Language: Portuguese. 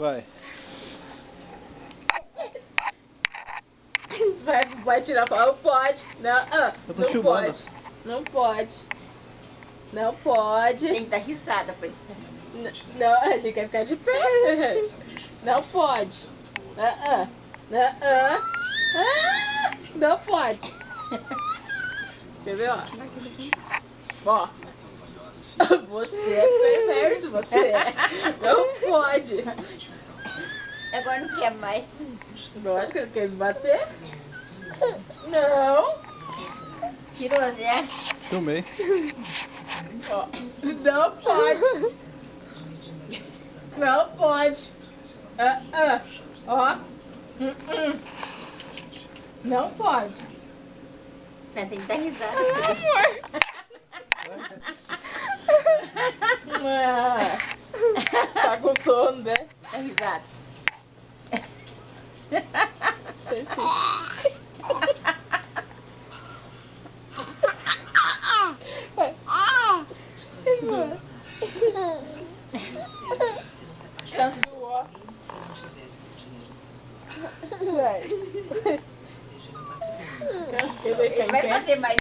Vai. Vai tirar foto? Pode. Não, Eu tô não filmando. pode. Não pode. Não pode. Tem que dar risada pra isso. Não, ele quer ficar de pé. Não pode. Não pode. Quer ver, ó? Ó. Você é perverso, você é. Não pode. Agora não quer mais. Lógico que ele quer me bater. Não. Tirou, né? Filmei. Ó. Não pode. Não pode. Ó. Não pode. Tem que dar risada. Tá com sono, né? Dá risada. Cansou, ó. Vai. Ele vai fazer mais